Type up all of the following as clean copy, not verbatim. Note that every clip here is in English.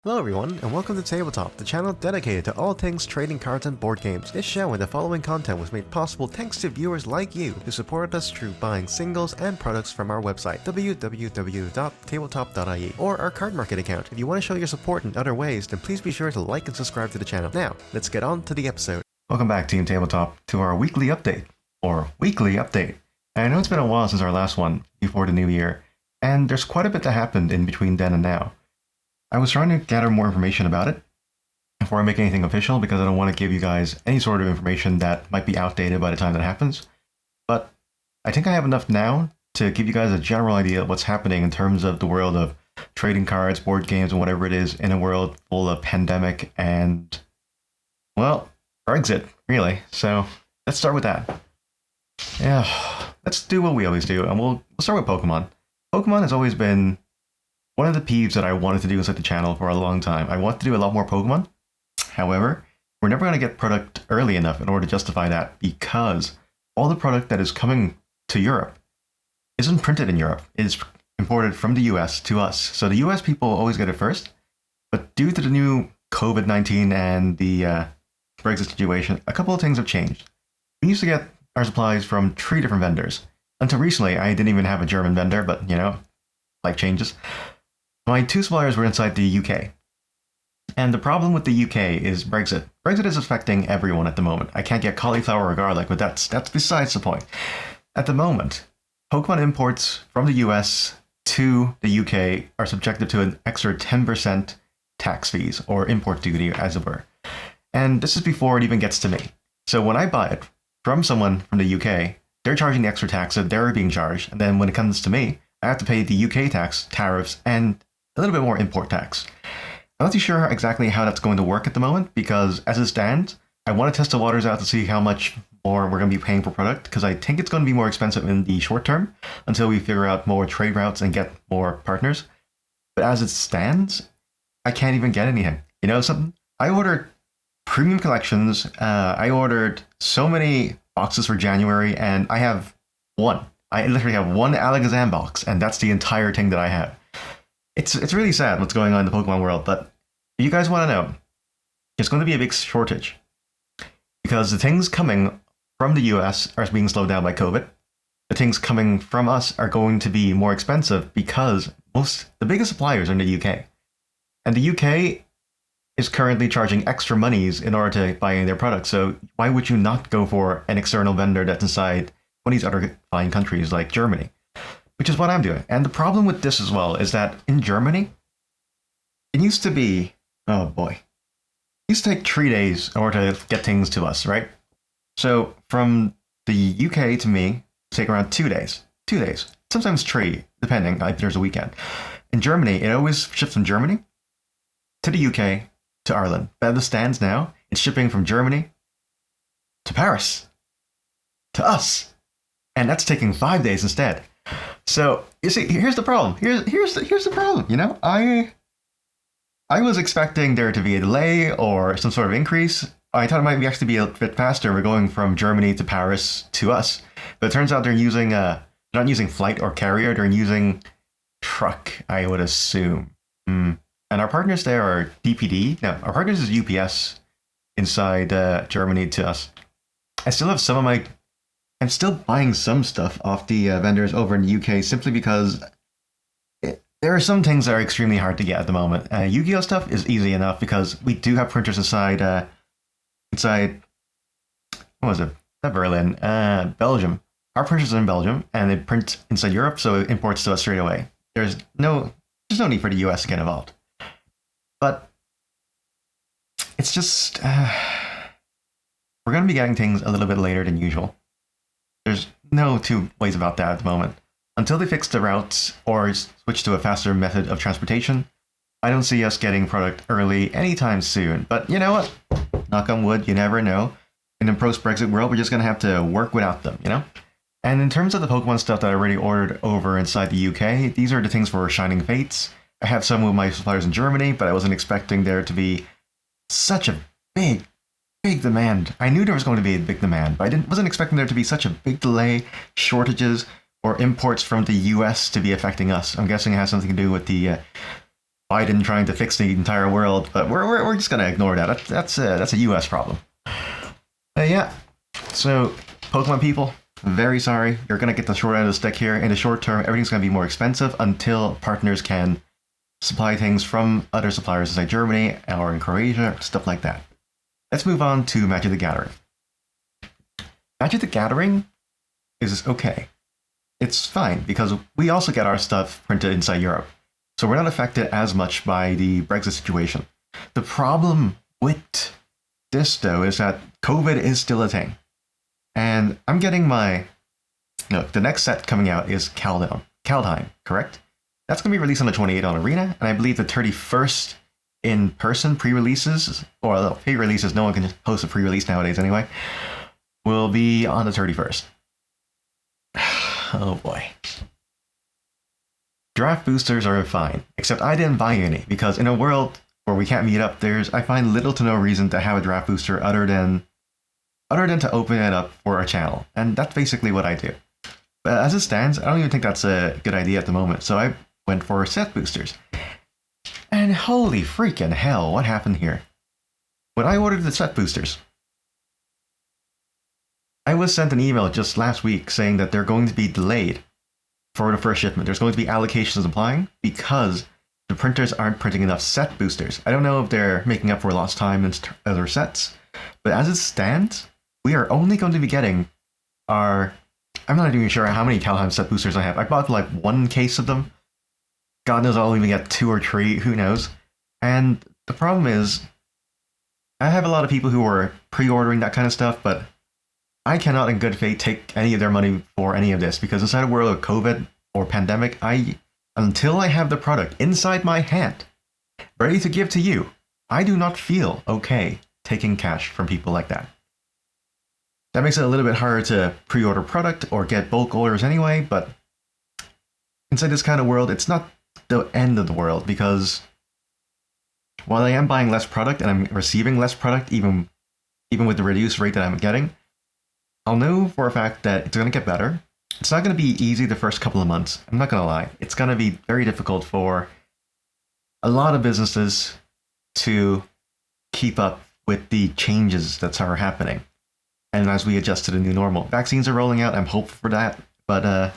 Hello everyone, and welcome to Tabletop, the channel dedicated to all things trading cards and board games. This show and the following content was made possible thanks to viewers like you who supported us through buying singles and products from our website, www.tabletop.ie, or our card market account. If you want to show your support in other ways, then please be sure to like and subscribe to the channel. Now, let's get on to the episode. Welcome back, Team Tabletop, to our weekly update. And I know it's been a while since our last one, before the new year, and there's quite a bit that happened in between then and now. I was trying to gather more information about it before I make anything official because I don't want to give you guys any sort of information that might be outdated by the time that happens. But I think I have enough now to give you guys a general idea of what's happening in terms of the world of trading cards, board games, and whatever it is in a world full of pandemic and, well, Brexit, really. So let's start with that. Yeah, let's do what we always do, and we'll start with Pokemon. Pokemon has always been one of the peeves that I wanted to do inside the channel for a long time. I want to do a lot more Pokemon. However, we're never going to get product early enough in order to justify that because all the product that is coming to Europe isn't printed in Europe. It is imported from the US to us. So the US people always get it first. But due to the new COVID-19 and the Brexit situation, a couple of things have changed. We used to get our supplies from 3 different vendors. Until recently, I didn't even have a German vendor, but you know, life changes. My 2 suppliers were inside the UK. And the problem with the UK is Brexit. Brexit is affecting everyone at the moment. I can't get cauliflower or garlic, but that's besides the point. At the moment, Pokemon imports from the US to the UK are subjected to an extra 10% tax fees, or import duty, as it were. And this is before it even gets to me. So when I buy it from someone from the UK, they're charging the extra tax that they're being charged. And then when it comes to me, I have to pay the UK tax, tariffs, and a little bit more import tax. I'm not too sure exactly how that's going to work at the moment because as it stands, I want to test the waters out to see how much more we're going to be paying per product because I think it's going to be more expensive in the short term until we figure out more trade routes and get more partners. But as it stands, I can't even get anything. You know something? I ordered premium collections. I ordered so many boxes for January and I have one. I literally have one Alakazam box and that's the entire thing that I have. It's really sad what's going on in the Pokemon world, but if you guys want to know, there's going to be a big shortage because the things coming from the US are being slowed down by COVID. The things coming from us are going to be more expensive because the biggest suppliers are in the UK. And the UK is currently charging extra monies in order to buy their products. So why would you not go for an external vendor that's inside one of these other fine countries like Germany? Which is what I'm doing. And the problem with this as well is that in Germany, it used to be, oh boy, it used to take 3 days in order to get things to us, right? So from the UK to me, it take around 2 days. 2 days, sometimes 3, depending if there's a weekend. In Germany, it always ships from Germany to the UK to Ireland. But as it stands now, it's shipping from Germany to Paris, to us. And that's taking 5 days instead. So you see, here's the problem. Here's the problem. You know, I was expecting there to be a delay or some sort of increase. I thought it might actually be a bit faster. We're going from Germany to Paris to us, but it turns out they're not using flight or carrier. They're using truck, I would assume. And our partners there are DPD. No, our partners is UPS inside Germany to us. I still have some of my. I'm still buying some stuff off the vendors over in the UK simply because there are some things that are extremely hard to get at the moment. Yu-Gi-Oh stuff is easy enough because we do have printers inside, what was it? Not Berlin, Belgium. Our printers are in Belgium and they print inside Europe, so it imports to us straight away. There's no need for the US to get involved. But it's just, we're going to be getting things a little bit later than usual. There's no 2 ways about that at the moment. Until they fix the routes or switch to a faster method of transportation, I don't see us getting product early anytime soon. But you know what? Knock on wood, you never know. In the post-Brexit world, we're just going to have to work without them, you know? And in terms of the Pokemon stuff that I already ordered over inside the UK, these are the things for Shining Fates. I have some with my suppliers in Germany, but I wasn't expecting there to be such a big demand. I knew there was going to be a big demand, but I wasn't expecting there to be such a big delay, shortages, or imports from the US to be affecting us. I'm guessing it has something to do with the Biden trying to fix the entire world, but we're just gonna ignore that. That's a U.S. problem. Yeah. So, Pokemon people, very sorry. You're gonna get the short end of the stick here. In the short term, everything's gonna be more expensive until partners can supply things from other suppliers, like Germany or in Croatia, stuff like that. Let's move on to Magic the Gathering. Magic the Gathering is okay. It's fine because we also get our stuff printed inside Europe. So we're not affected as much by the Brexit situation. The problem with this, though, is that COVID is still a thing. And I'm getting my... Look, the next set coming out is Kaldheim, correct? That's going to be released on the 28th on Arena, and I believe the 31st in-person pre-releases, or pre-releases, no one can post a pre-release nowadays anyway, will be on the 31st. Oh boy. Draft boosters are fine, except I didn't buy any, because in a world where we can't meet up, I find little to no reason to have a draft booster other than to open it up for a channel, and that's basically what I do. But as it stands, I don't even think that's a good idea at the moment, so I went for set boosters. And holy freaking hell, what happened here? When I ordered the set boosters, I was sent an email just last week saying that they're going to be delayed for the first shipment. There's going to be allocations applying because the printers aren't printing enough set boosters. I don't know if they're making up for lost time in other sets, but as it stands, we are only going to be getting our... I'm not even sure how many Kaldheim set boosters I have. I bought like one case of them. God knows I'll even get 2 or 3, who knows. And the problem is, I have a lot of people who are pre-ordering that kind of stuff, but I cannot in good faith take any of their money for any of this, because inside a world of COVID or pandemic, until I have the product inside my hand, ready to give to you, I do not feel okay taking cash from people like that. That makes it a little bit harder to pre-order product or get bulk orders anyway, but inside this kind of world, it's not the end of the world, because while I am buying less product and I'm receiving less product, even with the reduced rate that I'm getting, I'll know for a fact that it's going to get better. It's not going to be easy the first couple of months. I'm not going to lie. It's going to be very difficult for a lot of businesses to keep up with the changes that are happening. And as we adjust to the new normal. Vaccines are rolling out. I'm hopeful for that. But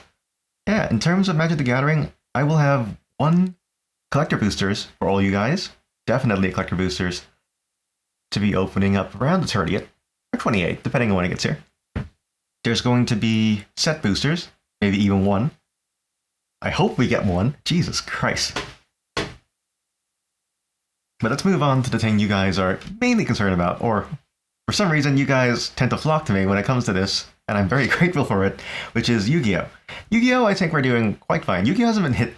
yeah, in terms of Magic the Gathering, I will have 1 collector boosters for all you guys. Definitely collector boosters to be opening up around the 30th or 28th, depending on when it gets here. There's going to be set boosters, maybe even 1. I hope we get 1. Jesus Christ. But let's move on to the thing you guys are mainly concerned about, or for some reason you guys tend to flock to me when it comes to this, and I'm very grateful for it, which is Yu-Gi-Oh! Yu-Gi-Oh! I think we're doing quite fine. Yu-Gi-Oh! Hasn't been hit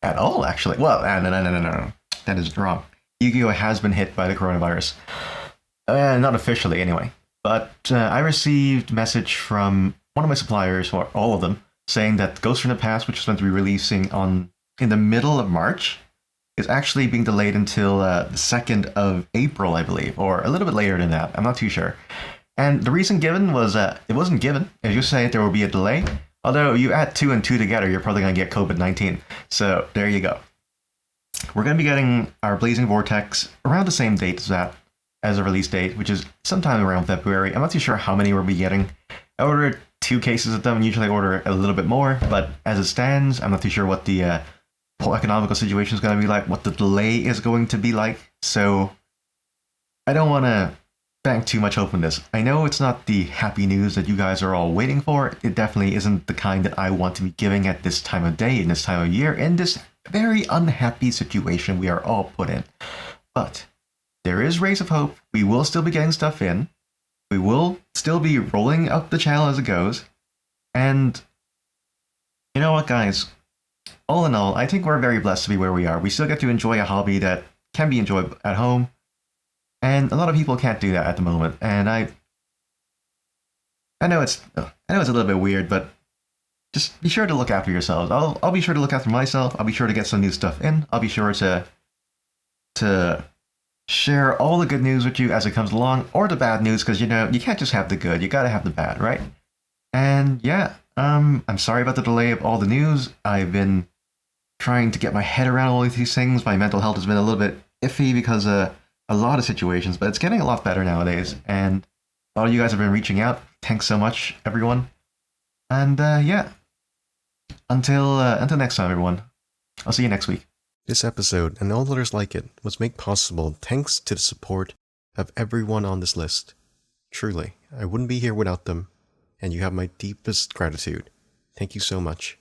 at all, actually. Well, no. That is wrong. Yu-Gi-Oh! Has been hit by the coronavirus. Not officially, anyway. But I received a message from one of my suppliers, or all of them, saying that Ghost from the Past, which was meant to be releasing in the middle of March, is actually being delayed until the 2nd of April, I believe, or a little bit later than that. I'm not too sure. And the reason given was it wasn't given. As you say, there will be a delay. Although you add 2 and 2 together, you're probably going to get COVID-19. So there you go. We're going to be getting our Blazing Vortex around the same date as that, as a release date, which is sometime around February. I'm not too sure how many we'll be getting. I ordered 2 cases of them. Usually I order a little bit more, but as it stands, I'm not too sure what the whole economical situation is going to be like, what the delay is going to be like. So I don't want to bank too much hope on this. I know it's not the happy news that you guys are all waiting for. It definitely isn't the kind that I want to be giving at this time of day, in this time of year, in this very unhappy situation we are all put in. But there is rays of hope. We will still be getting stuff in. We will still be rolling up the channel as it goes. And you know what, guys? All in all, I think we're very blessed to be where we are. We still get to enjoy a hobby that can be enjoyed at home. And a lot of people can't do that at the moment. And I know it's a little bit weird, but just be sure to look after yourselves. I'll be sure to look after myself. I'll be sure to get some new stuff in. I'll be sure to share all the good news with you as it comes along, or the bad news, because you can't just have the good, you gotta have the bad, right? And yeah, I'm sorry about the delay of all the news. I've been trying to get my head around all of these things. My mental health has been a little bit iffy because of a lot of situations, but it's getting a lot better nowadays. And a lot of you guys have been reaching out. Thanks so much, everyone. And yeah, until next time, everyone. I'll see you next week. This episode and all others like it was made possible thanks to the support of everyone on this list. Truly, I wouldn't be here without them, and you have my deepest gratitude. Thank you so much.